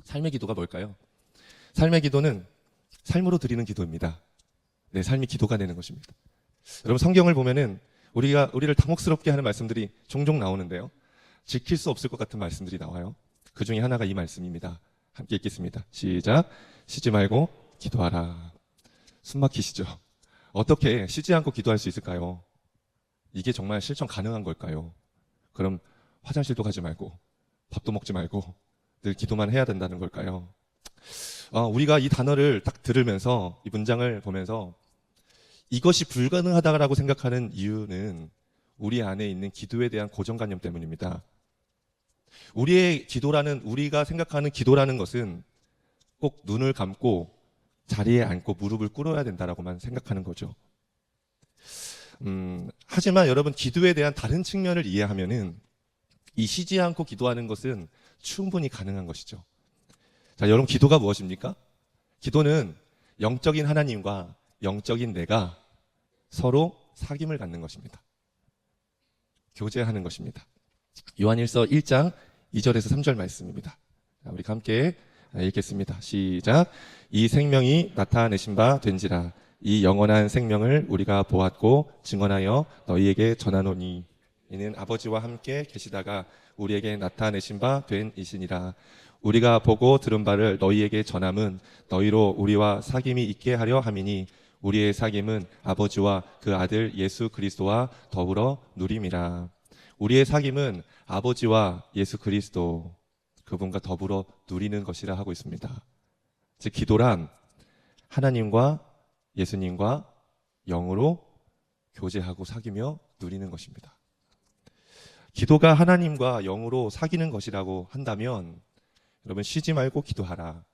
삶의 기도가 뭘까요? 삶의 기도는 삶으로 드리는 기도입니다. 내 삶이 기도가 되는 것입니다. 여러분 성경을 보면은 우리를 당혹스럽게 하는 말씀들이 종종 나오는데요. 지킬 수 없을 것 같은 말씀들이 나와요. 그 중에 하나가 이 말씀입니다. 함께 읽겠습니다. 시작. 쉬지 말고 기도하라. 숨 막히시죠? 어떻게 쉬지 않고 기도할 수 있을까요? 이게 정말 실천 가능한 걸까요? 그럼 화장실도 가지 말고 밥도 먹지 말고 늘 기도만 해야 된다는 걸까요? 우리가 이 단어를 딱 들으면서 이 문장을 보면서 이것이 불가능하다고 생각하는 이유는 우리 안에 있는 기도에 대한 고정관념 때문입니다. 우리가 생각하는 기도라는 것은 꼭 눈을 감고 자리에 앉고 무릎을 꿇어야 된다라고만 생각하는 거죠. 하지만 여러분 기도에 대한 다른 측면을 이해하면은 이 쉬지 않고 기도하는 것은 충분히 가능한 것이죠. 자, 여러분 기도가 무엇입니까? 기도는 영적인 하나님과 영적인 내가 서로 사귐을 갖는 것입니다. 교제하는 것입니다. 요한일서 1장 2절에서 3절 말씀입니다. 자, 우리 함께 읽겠습니다. 시작. 이 생명이 나타내신 바 된지라. 이 영원한 생명을 우리가 보았고 증언하여 너희에게 전하노니 이는 아버지와 함께 계시다가 우리에게 나타내신 바 된 이시니라. 우리가 보고 들은 바를 너희에게 전함은 너희로 우리와 사귐이 있게 하려 함이니 우리의 사귐은 아버지와 그 아들 예수 그리스도와 더불어 누림이라. 우리의 사귐은 아버지와 예수 그리스도 그분과 더불어 누리는 것이라 하고 있습니다. 즉 기도란 하나님과 예수님과 영으로 교제하고 사귀며 누리는 것입니다. 기도가 하나님과 영으로 사귀는 것이라고 한다면 여러분 쉬지 말고 기도하라.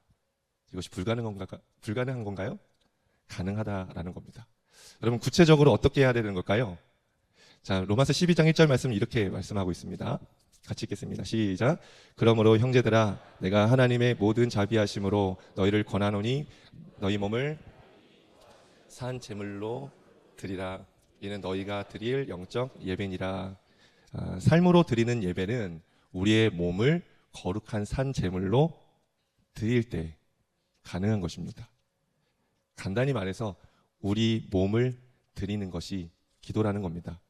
이것이 불가능한 건가요? 가능하다라는 겁니다. 여러분 구체적으로 어떻게 해야 되는 걸까요? 자, 로마서 12장 1절 말씀 이렇게 말씀하고 있습니다. 같이 읽겠습니다. 시작. 그러므로 형제들아 내가 하나님의 모든 자비하심으로 너희를 권하노니 너희 몸을 산 제물로 드리라. 이는 너희가 드릴 영적 예배니라. 삶으로 드리는 예배는 우리의 몸을 거룩한 산 제물로 드릴 때 가능한 것입니다. 간단히 말해서 우리 몸을 드리는 것이 기도라는 겁니다.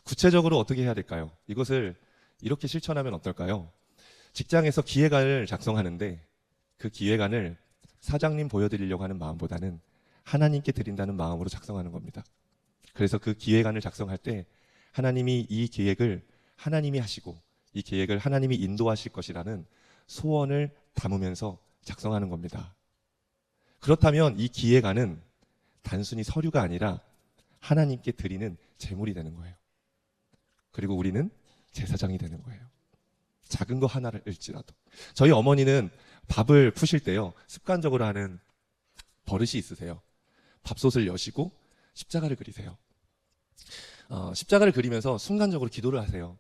구체적으로 어떻게 해야 될까요? 이것을 이렇게 실천하면 어떨까요? 직장에서 기획안을 작성하는데 그 기획안을 사장님 보여드리려고 하는 마음보다는 하나님께 드린다는 마음으로 작성하는 겁니다. 그래서 그 기획안을 작성할 때 하나님이 이 계획을 하나님이 하시고 이 계획을 하나님이 인도하실 것이라는 소원을 담으면서 작성하는 겁니다. 그렇다면 이 기획안은 단순히 서류가 아니라 하나님께 드리는 제물이 되는 거예요. 그리고 우리는 제사장이 되는 거예요. 작은 거 하나를 일지라도. 저희 어머니는 밥을 푸실 때요 습관적으로 하는 버릇이 있으세요. 밥솥을 여시고 십자가를 그리세요. 십자가를 그리면서 순간적으로 기도를 하세요.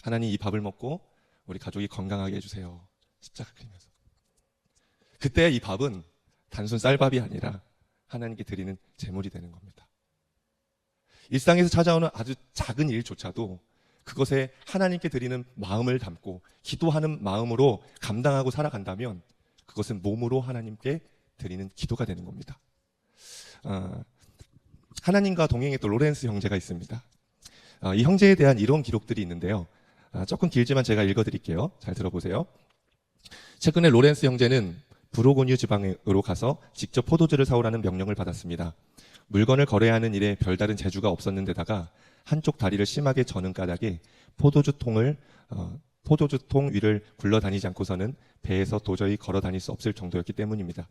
하나님 이 밥을 먹고 우리 가족이 건강하게 해주세요. 십자가 그리면서. 그때 이 밥은 단순 쌀밥이 아니라 하나님께 드리는 제물이 되는 겁니다. 일상에서 찾아오는 아주 작은 일조차도 그것에 하나님께 드리는 마음을 담고 기도하는 마음으로 감당하고 살아간다면 그것은 몸으로 하나님께 드리는 기도가 되는 겁니다. 하나님과 동행했던 로렌스 형제가 있습니다. 이 형제에 대한 이런 기록들이 있는데요. 조금 길지만 제가 읽어드릴게요. 잘 들어보세요. 최근에 로렌스 형제는 브로고뉴 지방으로 가서 직접 포도주를 사오라는 명령을 받았습니다. 물건을 거래하는 일에 별다른 재주가 없었는데다가 한쪽 다리를 심하게 저는 까닭에 포도주통 위를 굴러다니지 않고서는 배에서 도저히 걸어 다닐 수 없을 정도였기 때문입니다.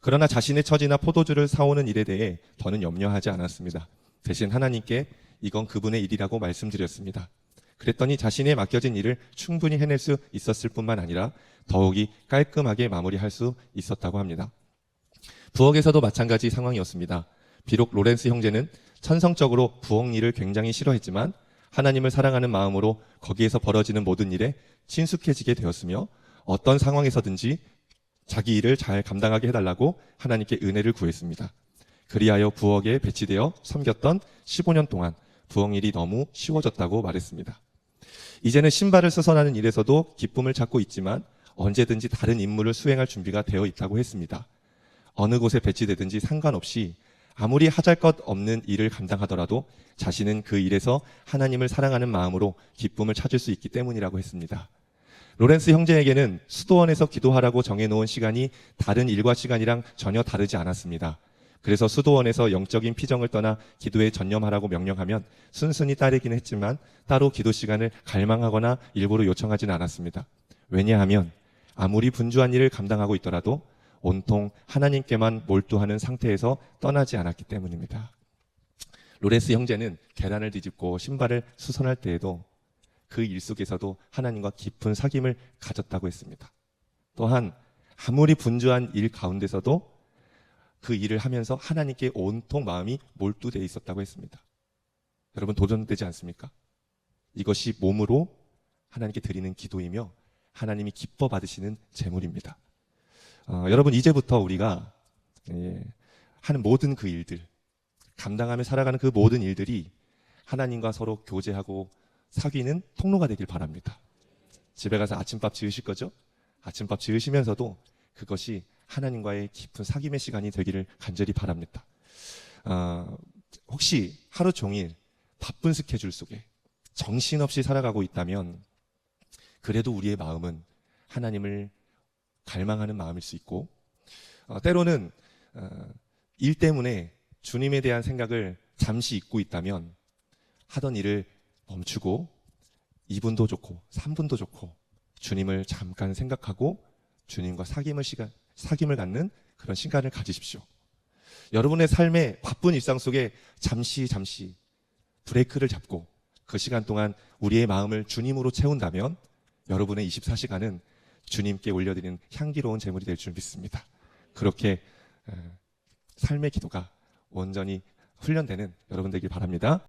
그러나 자신의 처지나 포도주를 사오는 일에 대해 더는 염려하지 않았습니다. 대신 하나님께 이건 그분의 일이라고 말씀드렸습니다. 그랬더니 자신의 맡겨진 일을 충분히 해낼 수 있었을 뿐만 아니라 더욱이 깔끔하게 마무리할 수 있었다고 합니다. 부엌에서도 마찬가지 상황이었습니다. 비록 로렌스 형제는 천성적으로 부엌 일을 굉장히 싫어했지만 하나님을 사랑하는 마음으로 거기에서 벌어지는 모든 일에 친숙해지게 되었으며 어떤 상황에서든지 자기 일을 잘 감당하게 해달라고 하나님께 은혜를 구했습니다. 그리하여 부엌에 배치되어 섬겼던 15년 동안 부엌 일이 너무 쉬워졌다고 말했습니다. 이제는 신발을 수선하는 일에서도 기쁨을 찾고 있지만 언제든지 다른 임무를 수행할 준비가 되어 있다고 했습니다. 어느 곳에 배치되든지 상관없이 아무리 하잘것없는 일을 감당하더라도 자신은 그 일에서 하나님을 사랑하는 마음으로 기쁨을 찾을 수 있기 때문이라고 했습니다. 로렌스 형제에게는 수도원에서 기도하라고 정해놓은 시간이 다른 일과 시간이랑 전혀 다르지 않았습니다. 그래서 수도원에서 영적인 피정을 떠나 기도에 전념하라고 명령하면 순순히 따르기는 했지만 따로 기도 시간을 갈망하거나 일부러 요청하지는 않았습니다. 왜냐하면 아무리 분주한 일을 감당하고 있더라도 온통 하나님께만 몰두하는 상태에서 떠나지 않았기 때문입니다. 로렌스 형제는 계란을 뒤집고 신발을 수선할 때에도 그 일 속에서도 하나님과 깊은 사귐을 가졌다고 했습니다. 또한 아무리 분주한 일 가운데서도 그 일을 하면서 하나님께 온통 마음이 몰두되어 있었다고 했습니다. 여러분 도전되지 않습니까? 이것이 몸으로 하나님께 드리는 기도이며 하나님이 기뻐 받으시는 제물입니다. 여러분 이제부터 우리가 하는 모든 그 일들, 감당하며 살아가는 그 모든 일들이 하나님과 서로 교제하고 사귀는 통로가 되길 바랍니다. 집에 가서 아침밥 지으실 거죠? 아침밥 지으시면서도 그것이 하나님과의 깊은 사귐의 시간이 되기를 간절히 바랍니다. 혹시 하루 종일 바쁜 스케줄 속에 정신없이 살아가고 있다면 그래도 우리의 마음은 하나님을 갈망하는 마음일 수 있고 때로는 일 때문에 주님에 대한 생각을 잠시 잊고 있다면 하던 일을 멈추고 2분도 좋고 3분도 좋고 주님을 잠깐 생각하고 주님과 사귐을 갖는 그런 시간을 가지십시오. 여러분의 삶의 바쁜 일상 속에 잠시 브레이크를 잡고 그 시간 동안 우리의 마음을 주님으로 채운다면 여러분의 24시간은 주님께 올려드리는 향기로운 제물이 될 줄 믿습니다. 그렇게 삶의 기도가 온전히 훈련되는 여러분 되길 바랍니다.